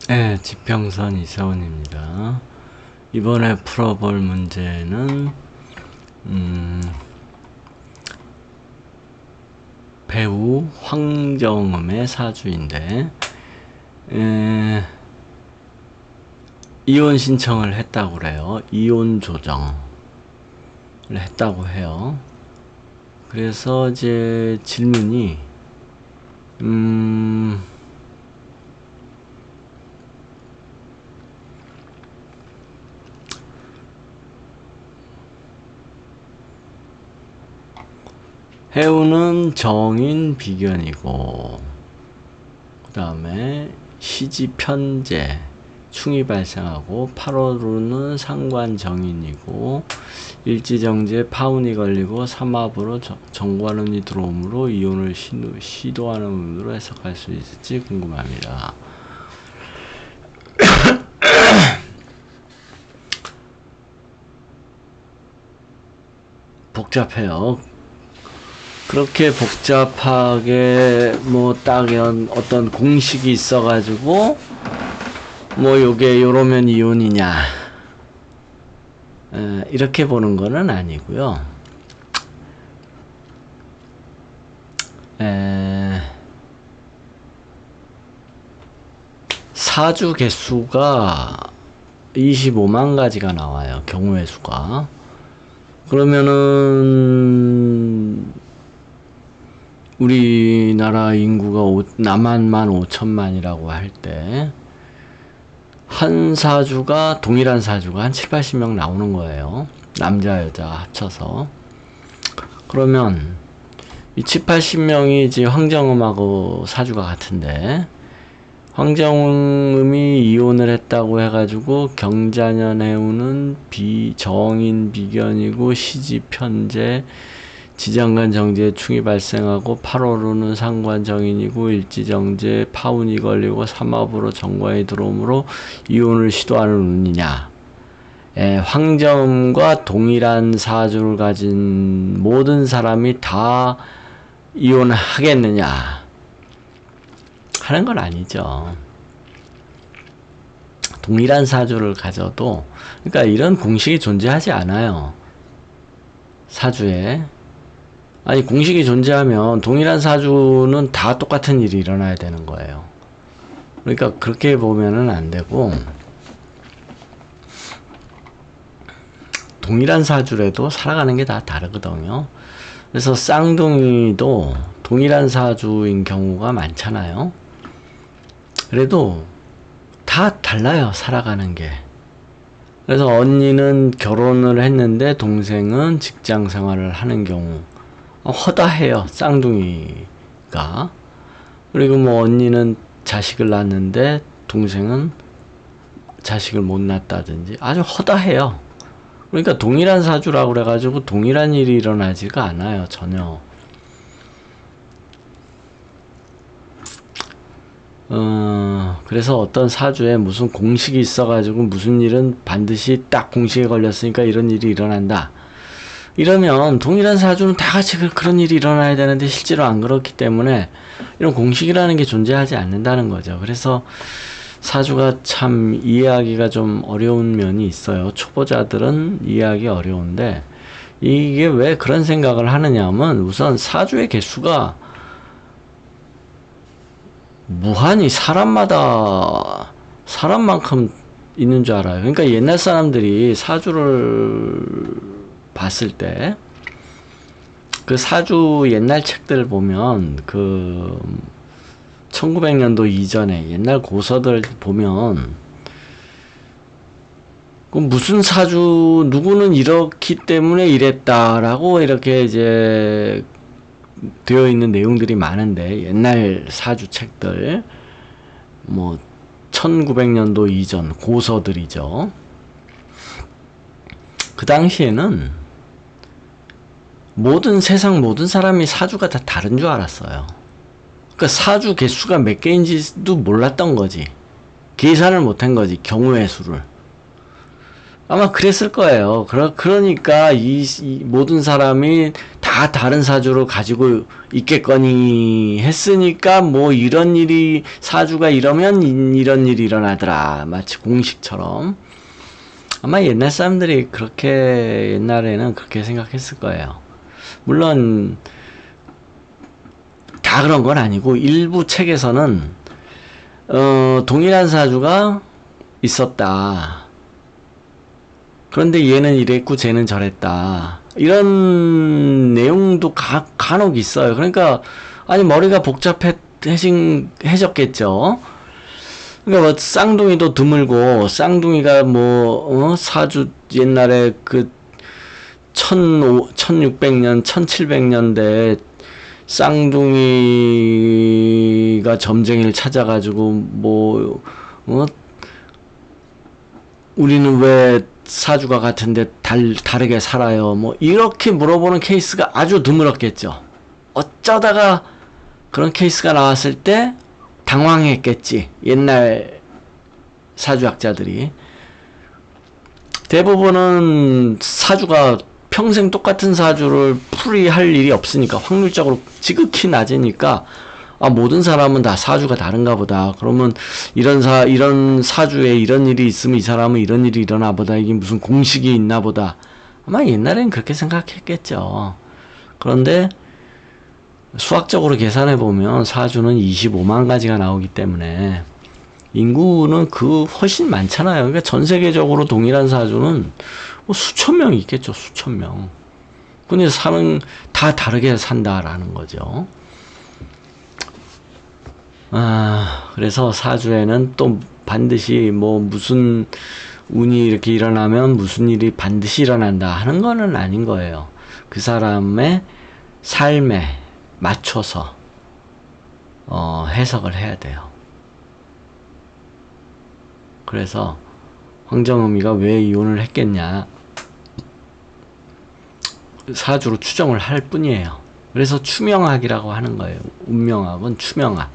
네, 지평선 이세원입니다. 이번에 풀어볼 문제는 배우 황정음의 사주인데 이혼 신청을 했다고 그래요. 이혼 조정을 했다고 해요. 그래서 이제 질문이 해우는 정인 비견이고, 그 다음에 시지 편재 충이 발생하고, 8월호는 상관 정인이고, 일지정제 파운이 걸리고, 삼합으로 정관운이 들어오므로 이혼을 시도하는 의미로 해석할 수 있을지 궁금합니다. 복잡해요. 그렇게 복잡하게 딱 어떤 공식이 있어가지고 요게 요러면 이혼이냐 이렇게 보는 거는 아니고요. 사주 개수가 25만 가지가 나와요. 경우의 수가. 그러면은 우리나라 인구가 남한만 5천만이라고 할 때 한 사주가 동일한 사주가 한 7, 80명 나오는 거예요. 남자 여자 합쳐서. 그러면 이 7, 80명이 이제 황정음하고 사주가 같은데 황정음이 이혼을 했다고 해가지고 경자년 해우는 정인 비견이고 시지 편재 지장간 정제에 충이 발생하고 8월호는 상관 정인이고 일지정제에 파운이 걸리고 삼합으로 정관이 들어오므로 이혼을 시도하는 운이냐. 황정음과 동일한 사주를 가진 모든 사람이 다 이혼을 하겠느냐 하는 건 아니죠. 동일한 사주를 가져도, 그러니까 이런 공식이 존재하지 않아요. 사주에. 아니, 공식이 존재하면 동일한 사주는 다 똑같은 일이 일어나야 되는 거예요. 그러니까 그렇게 보면은 안 되고, 동일한 사주라도 살아가는 게 다 다르거든요. 그래서 쌍둥이도 동일한 사주인 경우가 많잖아요. 그래도 다 달라요, 살아가는 게. 그래서 언니는 결혼을 했는데 동생은 직장 생활을 하는 경우 허다해요, 쌍둥이가. 그리고 언니는 자식을 낳았는데 동생은 자식을 못 낳았다든지 아주 허다해요. 그러니까 동일한 사주라고 그래가지고 동일한 일이 일어나지가 않아요, 전혀. 그래서 어떤 사주에 무슨 공식이 있어가지고 무슨 일은 반드시 딱 공식에 걸렸으니까 이런 일이 일어난다. 이러면 동일한 사주는 다 같이 그런 일이 일어나야 되는데 실제로 안 그렇기 때문에 이런 공식이라는 게 존재하지 않는다는 거죠. 그래서 사주가 참 이해하기가 좀 어려운 면이 있어요. 초보자들은 이해하기 어려운데, 이게 왜 그런 생각을 하느냐 하면 우선 사주의 개수가 무한히 사람만큼 있는 줄 알아요. 그러니까 옛날 사람들이 사주를 봤을 때 그 사주 옛날 책들 보면 1900년도 이전에 옛날 고서들 보면 무슨 사주 누구는 이렇기 때문에 이랬다라고 이렇게 이제 되어 있는 내용들이 많은데, 옛날 사주 책들 1900년도 이전 고서들이죠. 그 당시에는 세상 모든 사람이 사주가 다 다른 줄 알았어요. 그러니까 사주 개수가 몇 개인지도 몰랐던 거지. 계산을 못한 거지, 경우의 수를. 아마 그랬을 거예요. 그러니까 이 모든 사람이 다 다 다른 사주로 가지고 있겠거니 했으니까 뭐 이런 일이 사주가 이러면 이런 일이 일어나더라. 마치 공식처럼. 아마 옛날 사람들이 그렇게 옛날에는 그렇게 생각했을 거예요. 물론 다 그런 건 아니고 일부 책에서는 동일한 사주가 있었다. 그런데 얘는 이랬고 쟤는 저랬다. 이런 내용도 간혹 있어요. 그러니까 아니 머리가 복잡해졌겠죠. 그러니까 뭐 쌍둥이도 드물고 쌍둥이가 뭐 사주 옛날에 그 1600년 1700년대 쌍둥이가 점쟁이를 찾아가지고 뭐 우리는 왜 사주가 같은데 다르게 살아요. 뭐 이렇게 물어보는 케이스가 아주 드물었겠죠. 어쩌다가 그런 케이스가 나왔을 때 당황했겠지. 옛날 사주학자들이. 대부분은 사주가 평생 똑같은 사주를 풀이할 일이 없으니까 확률적으로 지극히 낮으니까 모든 사람은 다 사주가 다른가 보다. 그러면 이런 사주에 이런 일이 있으면 이 사람은 이런 일이 일어나 보다. 이게 무슨 공식이 있나 보다. 아마 옛날엔 그렇게 생각했겠죠. 그런데 수학적으로 계산해 보면 사주는 25만 가지가 나오기 때문에 인구는 훨씬 많잖아요. 그러니까 전 세계적으로 동일한 사주는 뭐 수천 명이 있겠죠. 수천 명. 근데 다 다르게 산다라는 거죠. 그래서 사주에는 또 반드시 뭐 무슨 운이 이렇게 일어나면 무슨 일이 반드시 일어난다 하는 거는 아닌 거예요. 그 사람의 삶에 맞춰서 해석을 해야 돼요. 그래서 황정음이가 왜 이혼을 했겠냐, 사주로 추정을 할 뿐이에요. 그래서 추명학이라고 하는 거예요. 운명학은 추명학.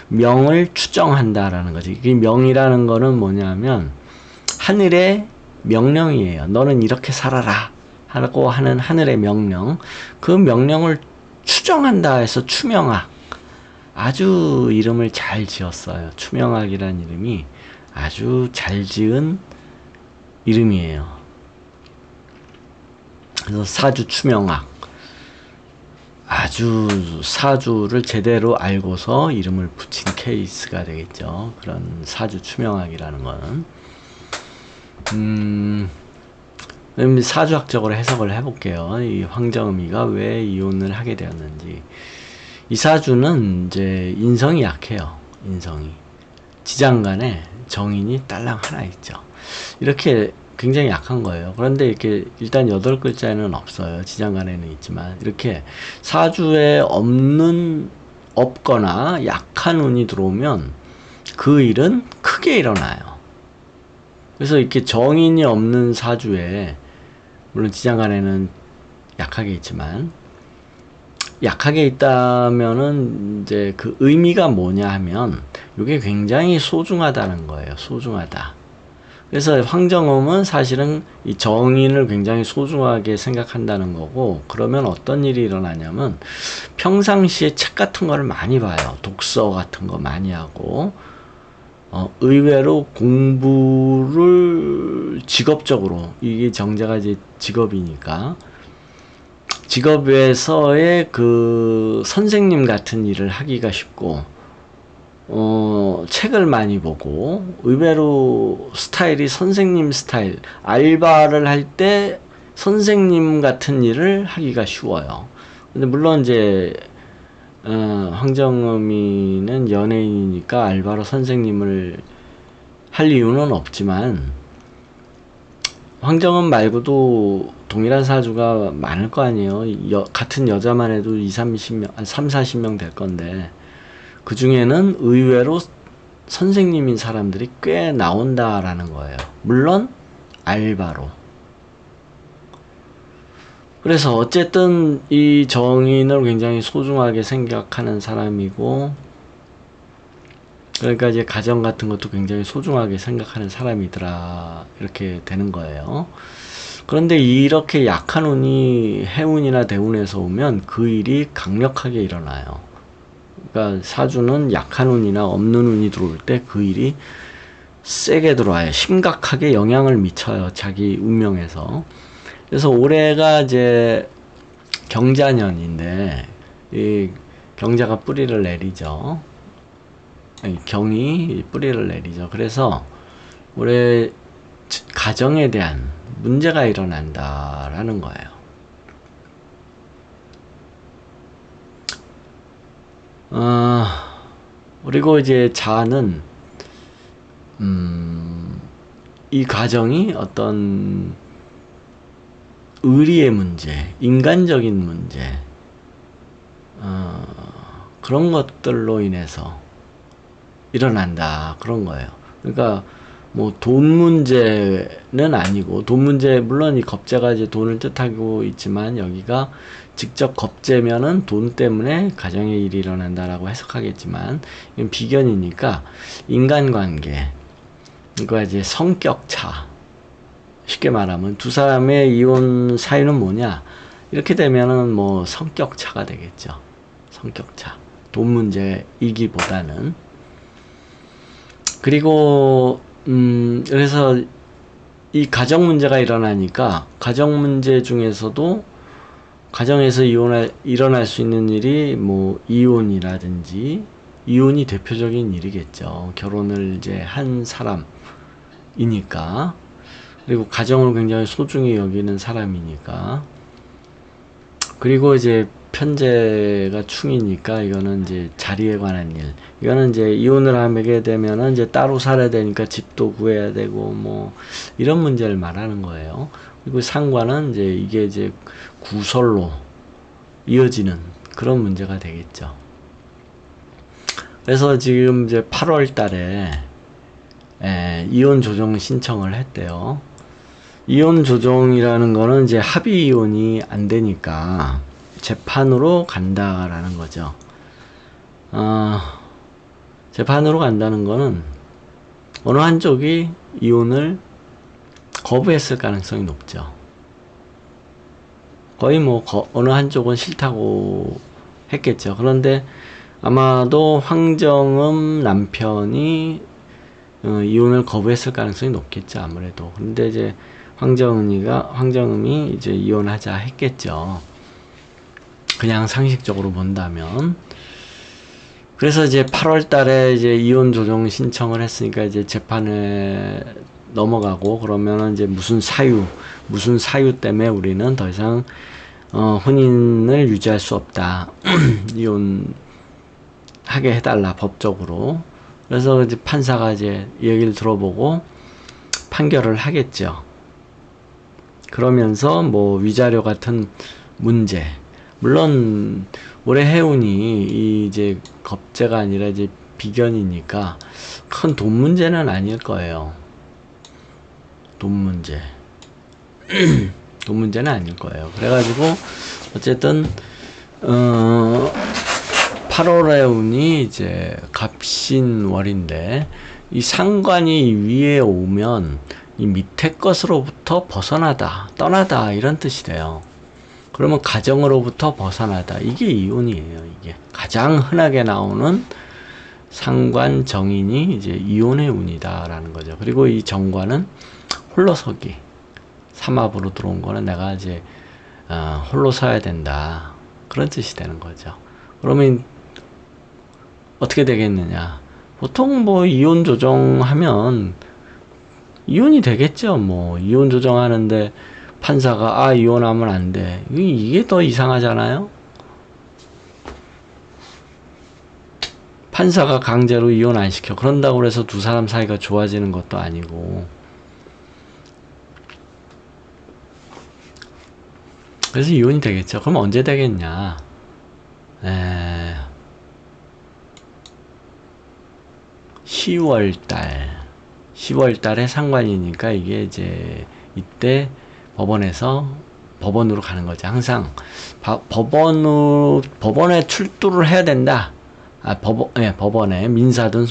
명을 추정한다라는 거지. 이 명이라는 거는 뭐냐면 하늘의 명령이에요. 너는 이렇게 살아라 하고 하는 하늘의 명령. 그 명령을 추정한다 해서 추명학. 아주 이름을 잘 지었어요. 추명학이라는 이름이 아주 잘 지은 이름이에요. 그래서 사주 추명학. 아주 사주를 제대로 알고서 이름을 붙인 케이스가 되겠죠. 그런 사주 추명학이라는 거는. 사주학적으로 해석을 해볼게요. 이 황정음이가 왜 이혼을 하게 되었는지. 이 사주는 이제 인성이 약해요. 인성이. 지장간에 정인이 딸랑 하나 있죠. 이렇게 굉장히 약한 거예요. 그런데 이렇게 일단 8글자에는 없어요. 지장간에는 있지만 이렇게 사주에 없거나 약한 운이 들어오면 그 일은 크게 일어나요. 그래서 이렇게 정인이 없는 사주에, 물론 지장간에는 약하게 있지만, 약하게 있다면은 이제 그 의미가 뭐냐 하면 이게 굉장히 소중하다는 거예요. 소중하다. 그래서 황정음은 사실은 이 정인을 굉장히 소중하게 생각한다는 거고, 그러면 어떤 일이 일어나냐면 평상시에 책 같은 거를 많이 봐요. 독서 같은 거 많이 하고, 의외로 공부를 직업적으로, 이게 정자가 이제 직업이니까 직업에서의 그 선생님 같은 일을 하기가 쉽고, 책을 많이 보고, 의외로 스타일이 선생님 스타일, 알바를 할 때 선생님 같은 일을 하기가 쉬워요. 근데 물론 이제 황정음이는 연예인이니까 알바로 선생님을 할 이유는 없지만, 황정음 말고도 동일한 사주가 많을 거 아니에요. 같은 여자만 해도 30, 40명 될 건데, 그 중에는 의외로 선생님인 사람들이 꽤 나온다라는 거예요. 물론 알바로. 그래서 어쨌든 이 정인을 굉장히 소중하게 생각하는 사람이고, 그러니까 이제 가정 같은 것도 굉장히 소중하게 생각하는 사람이더라, 이렇게 되는 거예요. 그런데 이렇게 약한 운이 해운이나 대운에서 오면 그 일이 강력하게 일어나요. 그러니까 사주는 약한 운이나 없는 운이 들어올 때 그 일이 세게 들어와요. 심각하게 영향을 미쳐요. 자기 운명에서. 그래서 올해가 이제 경자년인데 이 경자가 뿌리를 내리죠. 경이 뿌리를 내리죠. 그래서 올해 가정에 대한 문제가 일어난다라는 거예요. 그리고 이제 자는 이 가정이 어떤 의리의 문제, 인간적인 문제, 그런 것들로 인해서 일어난다 그런 거예요. 그러니까 뭐 돈 문제는 아니고, 돈 문제 물론 이 겁재가 이제 돈을 뜻하고 있지만 여기가 직접 겁재면은 돈 때문에 가정의 일이 일어난다라고 해석하겠지만 이건 비견이니까 인간관계, 그러니까 이제 성격 차, 쉽게 말하면 두 사람의 이혼 사유는 뭐냐, 이렇게 되면은 뭐 성격 차가 되겠죠. 성격 차, 돈 문제이기보다는. 그리고 그래서 이 가정 문제가 일어나니까 가정 문제 중에서도 가정에서 일어날 수 있는 일이 뭐 이혼이라든지, 이혼이 대표적인 일이겠죠. 결혼을 이제 한 사람이니까. 그리고 가정을 굉장히 소중히 여기는 사람이니까. 그리고 이제 편제가 충이니까 이거는 이제 자리에 관한 일. 이거는 이제 이혼을 하게 되면은 이제 따로 살아야 되니까 집도 구해야 되고 뭐 이런 문제를 말하는 거예요. 그리고 상관은 이제 이게 이제 구설로 이어지는 그런 문제가 되겠죠. 그래서 지금 이제 8월 달에 이혼 조정 신청을 했대요. 이혼 조정이라는 거는 이제 합의 이혼이 안 되니까 재판으로 간다라는 거죠. 재판으로 간다는 거는 어느 한쪽이 이혼을 거부했을 가능성이 높죠. 거의 뭐 어느 한쪽은 싫다고 했겠죠. 그런데 아마도 황정음 남편이 이혼을 거부했을 가능성이 높겠죠. 아무래도. 근데 이제 황정음이 이제 이혼하자 했겠죠. 그냥 상식적으로 본다면. 그래서 이제 8월 달에 이제 이혼 조정 신청을 했으니까 이제 재판에 넘어가고, 그러면은 이제 무슨 사유 때문에 우리는 더 이상 혼인을 유지할 수 없다. 이혼하게 해달라, 법적으로. 그래서 이제 판사가 이제 얘기를 들어보고 판결을 하겠죠. 그러면서 뭐 위자료 같은 문제, 물론 올해 해운이 이제 겁재가 아니라 이제 비견이니까 큰 돈 문제는 아닐 거예요. 돈 문제. 돈 문제는 아닐 거예요. 그래가지고 어쨌든 8월의 운이 이제 갑신월인데, 이 상관이 위에 오면 이 밑에 것으로부터 떠나다 이런 뜻이 돼요. 그러면 가정으로부터 벗어나다, 이게 이혼이에요. 이게 가장 흔하게 나오는 상관 정인이 이제 이혼의 운이다라는 거죠. 그리고 이 정관은 홀로서기, 삼합으로 들어온 거는 내가 이제 홀로 서야 된다, 그런 뜻이 되는 거죠. 그러면 어떻게 되겠느냐? 보통 뭐 이혼 조정하면 이혼이 되겠죠. 뭐 이혼 조정하는데 판사가 이혼하면 안 돼, 이게 더 이상하잖아요. 판사가 강제로 이혼 안 시켜. 그런다고 해서 두 사람 사이가 좋아지는 것도 아니고. 그래서 이혼이 되겠죠. 그럼 언제 되겠냐? 10월 달에 상관이니까 이게 이제 이때 법원으로 가는 거죠. 항상 법원에 출두를 해야 된다. 법원에 민사든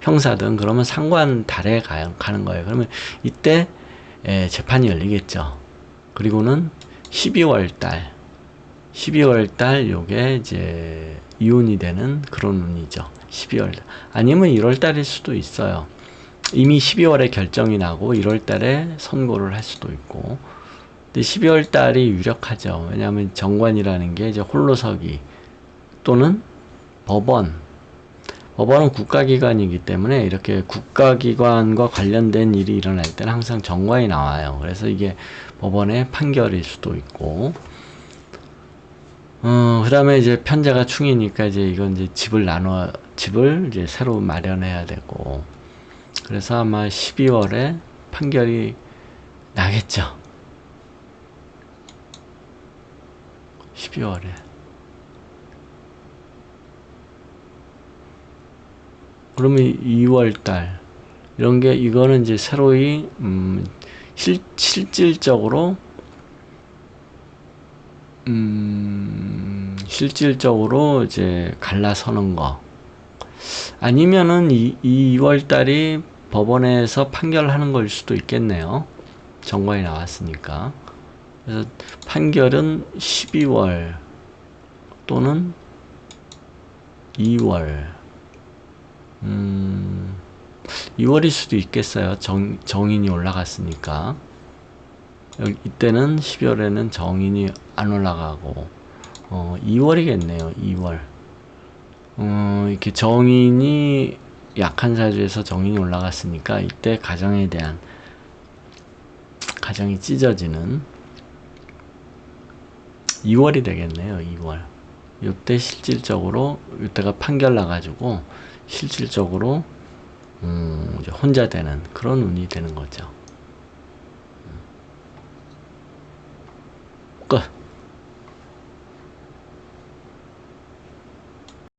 형사든, 그러면 상관 달에 가는 거예요. 그러면 이때 재판이 열리겠죠. 그리고는 12월 달 요게 이제 이혼이 되는 그런 운이죠. 12월 달. 아니면 1월 달일 수도 있어요. 이미 12월에 결정이 나고 1월 달에 선고를 할 수도 있고. 근데 12월 달이 유력하죠. 왜냐하면 정관이라는 게 이제 홀로서기 또는 법원은 국가기관이기 때문에 이렇게 국가기관과 관련된 일이 일어날 때는 항상 정관이 나와요. 그래서 이게 법원의 판결일 수도 있고, 그 다음에 이제 편제가 충이니까 이제 이건 이제 집을 이제 새로 마련해야 되고, 그래서 아마 12월에 판결이 나겠죠. 12월에. 그러면 2월달 이런 게 이거는 이제 새로이 실질적으로 이제 갈라서는 거 아니면은 2월달이 법원에서 판결하는 걸 수도 있겠네요. 정관이 나왔으니까. 그래서 판결은 12월 또는 2월 2월일 수도 있겠어요. 정인이 올라갔으니까. 이때는 12월에는 정인이 안 올라가고 2월이겠네요. 2월. 이렇게 정인이 약한 사주에서 정인이 올라갔으니까 이때 가정에 대한 가정이 찢어지는 2월이 되겠네요. 2월. 이때 실질적으로 이때가 판결 나가지고 실질적으로 이제 혼자 되는 그런 운이 되는 거죠.